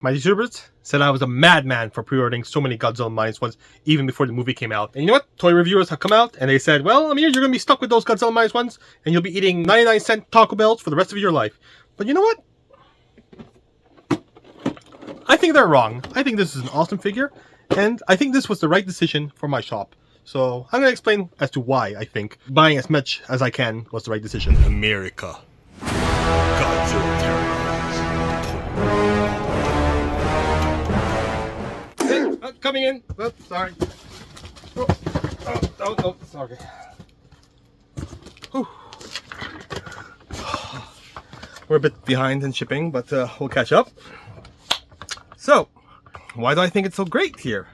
My distributors said I was a madman for pre-ordering so many Godzilla Minus Ones even before the movie came out. And you know what? Toy reviewers have come out and they said, well, Amir, you're going to be stuck with those Godzilla Minus Ones and you'll be eating 99-cent Taco Bells for the rest of your life. But you know what? I think they're wrong. I think this is an awesome figure, and I think this was the right decision for my shop. So I'm going to explain as to why I think buying as much as I can was the right decision. America. Godzilla terrorized. Coming in. Oh, sorry. Oh, sorry. Whew. We're a bit behind in shipping, but we'll catch up. So, why do I think it's so great here?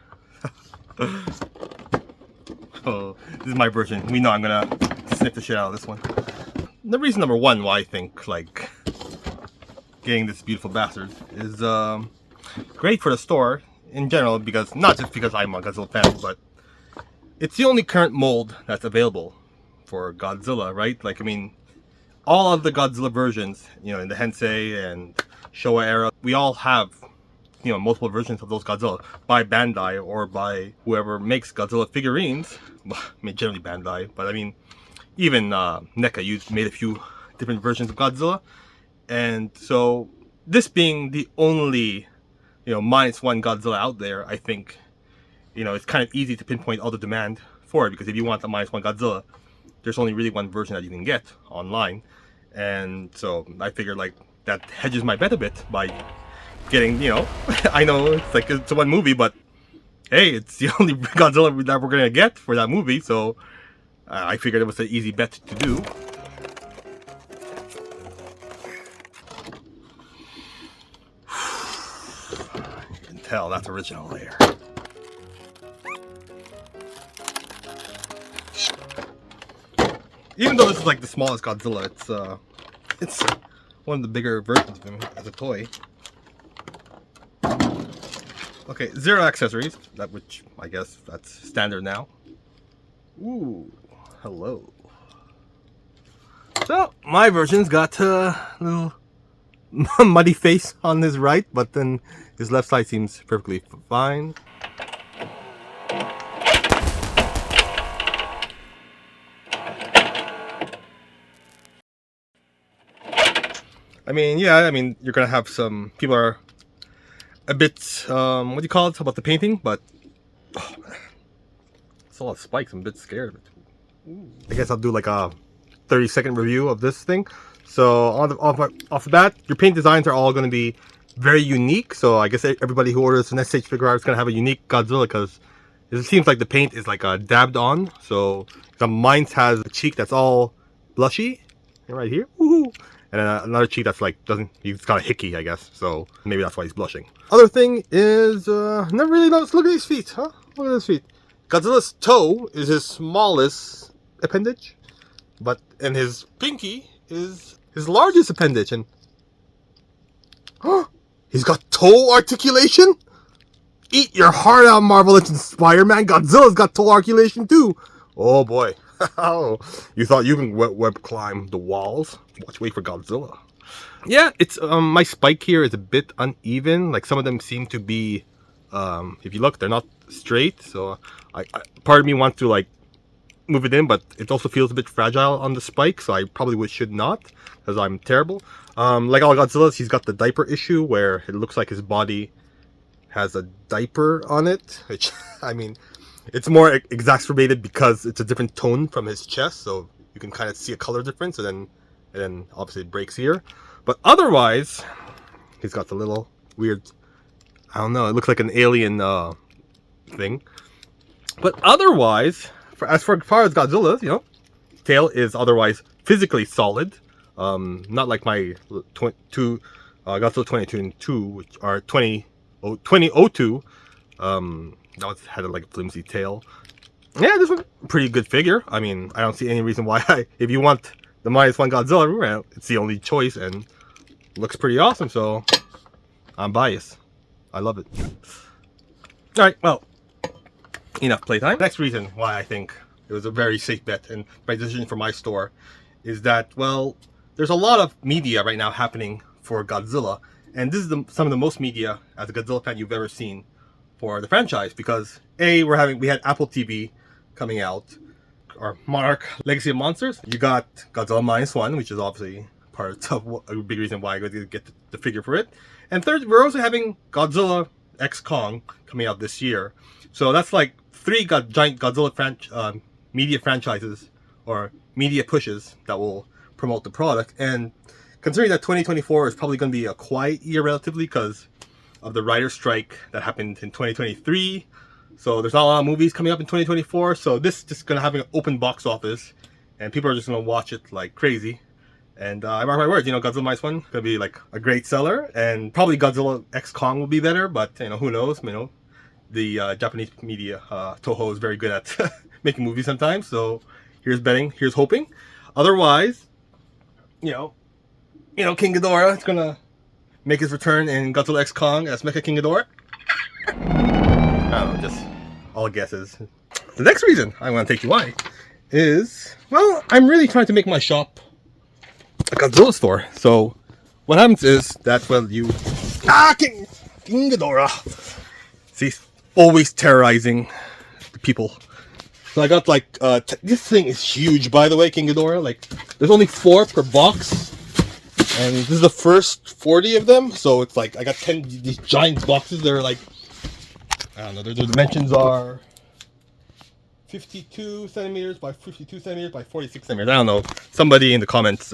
Oh, this is my version. We know I'm gonna sniff the shit out of this one. The reason number one why I think like getting this beautiful bastard is great for the store in general, because not just because I'm a Godzilla fan, but it's the only current mold that's available for Godzilla, right? Like, I mean, all of the Godzilla versions, you know, in the Heisei and Showa era, we all have, you know, multiple versions of those Godzilla by Bandai or by whoever makes Godzilla figurines. I mean, generally Bandai, but I mean, even Neca made a few different versions of Godzilla. And so this being the only, you know, -1 Godzilla out there, I think, you know, it's kind of easy to pinpoint all the demand for it, because if you want the -1 Godzilla, there's only really one version that you can get online. And so I figured like that hedges my bet a bit by getting, you know, I know it's like it's one movie, but hey, it's the only Godzilla that we're gonna get for that movie, so I figured it was an easy bet to do. You can tell that's original layer. Even though this is like the smallest Godzilla, it's one of the bigger versions of him as a toy. Okay, 0 accessories, that which I guess that's standard now. Ooh, hello. So my version's got a little muddy face on his right, but then his left side seems perfectly fine. I mean, yeah, I mean, you're gonna have some people are a bit, what do you call it, about the painting, but oh, it's a lot of spikes. I'm a bit scared of it. Ooh. I guess I'll do like a 30-second review of this thing. So off the bat, your paint designs are all going to be very unique. So I guess everybody who orders an SH figure art is going to have a unique Godzilla, because it seems like the paint is like dabbed on. So mine has a cheek that's all blushy right here. Woohoo! And then another cheek that's like he's got a hickey, I guess, so maybe that's why he's blushing. Other thing is, never really noticed, look at his feet, huh? Look at his feet. Godzilla's toe is his smallest appendage, and his pinky is his largest appendage, and he's got toe articulation? Eat your heart out, Marvel Legends Spider-Man. Godzilla's got toe articulation too. Oh boy. Oh, you thought you can web climb the walls? Wait for Godzilla. Yeah, it's my spike here is a bit uneven. Like some of them seem to be, if you look, they're not straight. So I part of me wants to like move it in, but it also feels a bit fragile on the spike. So I probably should not, because I'm terrible. Like all Godzillas, he's got the diaper issue where it looks like his body has a diaper on it, which I mean, it's more exacerbated because it's a different tone from his chest, so you can kind of see a color difference, and then obviously it breaks here. But otherwise, he's got the little weird, I don't know, it looks like an alien thing. But otherwise, as far as Godzilla's, you know, tail is otherwise physically solid. Not like my Godzilla 22, which are 2002. That had a like flimsy tail. Yeah, this is a pretty good figure. I mean, I don't see any reason why if you want the -1 Godzilla, it's the only choice, and looks pretty awesome. So I'm biased. I love it. All right, well, enough playtime. Next reason why I think it was a very safe bet and right decision for my store is that, well, there's a lot of media right now happening for Godzilla, And this is some of the most media as a Godzilla fan you've ever seen for the franchise, because we had Apple TV coming out, or Monarch Legacy of Monsters. You got Godzilla -1, which is obviously part of a big reason why I got to get the figure for it. And third, we're also having Godzilla X Kong coming out this year. So that's like 3 giant Godzilla media franchises or media pushes that will promote the product. And considering that 2024 is probably going to be a quiet year relatively because of the writer's strike that happened in 2023. So there's not a lot of movies coming up in 2024. So this is just going to have an open box office and people are just going to watch it like crazy. And I mark my words, Godzilla -1 going to be like a great seller, and probably Godzilla X Kong will be better, but who knows, the Japanese media, Toho, is very good at making movies sometimes, so here's betting, here's hoping. Otherwise, King Ghidorah is going to make his return in Godzilla X Kong as Mecha King Ghidorah. I don't know, just all guesses. The next reason I want to take you why is, well, I'm really trying to make my shop a Godzilla store. So what happens is that King Ghidorah, see, always terrorizing the people. So I got like this thing is huge, by the way, King Ghidorah. Like there's only 4 per box, and this is the first 40 of them. So it's like I got 10 these giant boxes. They're like, I don't know, their dimensions are 52 centimeters by 52 centimeters by 46 centimeters. I don't know. Somebody in the comments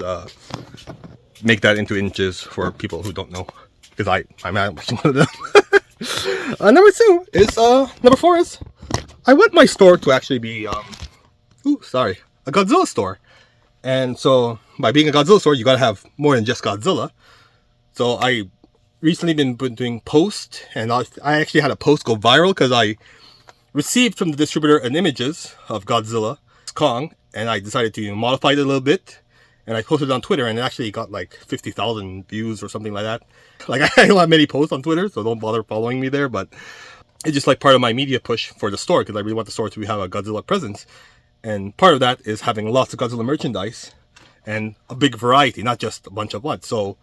make that into inches for people who don't know, because I'm actually one of them. Number 4 is I want my store to actually be a Godzilla store. And so by being a Godzilla store, you gotta have more than just Godzilla. So I recently been doing posts, and I actually had a post go viral because I received from the distributor an images of Godzilla Kong, and I decided to modify it a little bit, and I posted it on Twitter, and it actually got like 50,000 views or something like that. Like I don't have many posts on Twitter, so don't bother following me there, but it's just like part of my media push for the store, because I really want the store to have a Godzilla presence, and part of that is having lots of Godzilla merchandise and a big variety, not just a bunch of what. So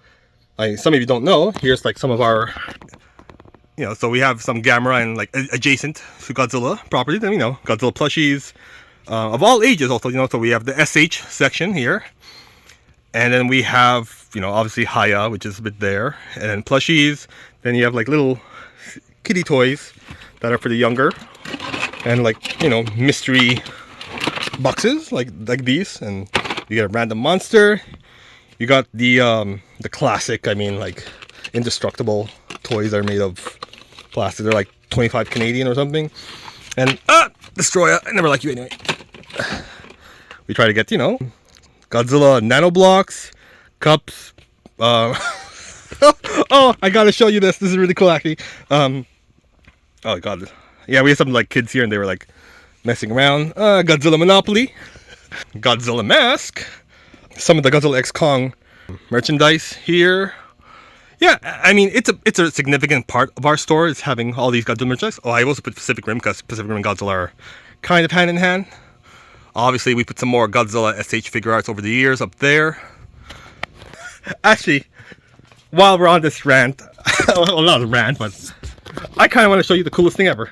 some of you don't know, here's like some of our, so we have some Gamera and like adjacent to Godzilla properties, and Godzilla plushies of all ages also, so we have the SH section here, and then we have, obviously Haya, which is a bit there, and then plushies, then you have like little kitty toys that are for the younger, and like, mystery boxes like these, and you get a random monster. You got the classic, like indestructible toys that are made of plastic. They're like 25 Canadian or something. And Destroyer, I never like you anyway. We try to get, Godzilla nano blocks, cups. Oh, I gotta show you this. This is really cool, actually. Oh god, yeah, we had some like kids here, and they were like messing around. Godzilla Monopoly, Godzilla mask. Some of the Godzilla X Kong merchandise here. Yeah, it's a significant part of our store is having all these Godzilla merchandise. Oh, I also put Pacific Rim, because Pacific Rim and Godzilla are kind of hand in hand. Obviously, we put some more Godzilla SH figure arts over the years up there. Actually, while we're on this rant, well, not a rant, but I kind of want to show you the coolest thing ever.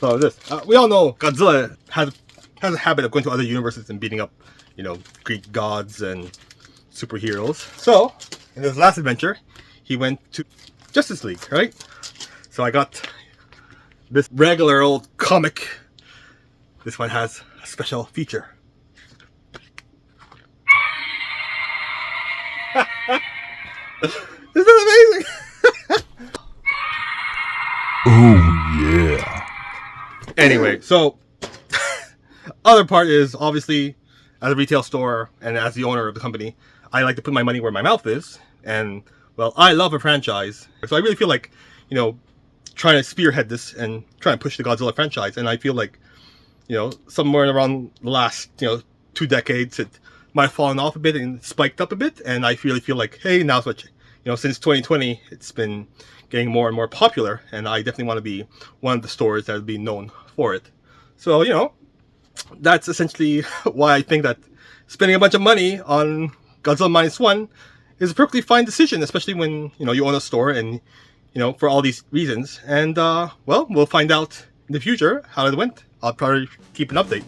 So this, we all know Godzilla has a habit of going to other universes and beating up, Greek gods and superheroes. So, in his last adventure, he went to Justice League, right? So I got this regular old comic. This one has a special feature. Isn't that amazing? Oh yeah. Anyway, so other part is obviously, as a retail store and as the owner of the company, I like to put my money where my mouth is. And well, I love a franchise, so I really feel like, trying to spearhead this and try and push the Godzilla franchise. And I feel like, somewhere around the last 2 decades, it might have fallen off a bit and spiked up a bit. And I really feel like, hey, now's what since 2020, it's been getting more and more popular, and I definitely want to be one of the stores that will be known for it. So, that's essentially why I think that spending a bunch of money on Godzilla Minus One is a perfectly fine decision, especially when you own a store and for all these reasons. And well, we'll find out in the future how it went. I'll probably keep an update.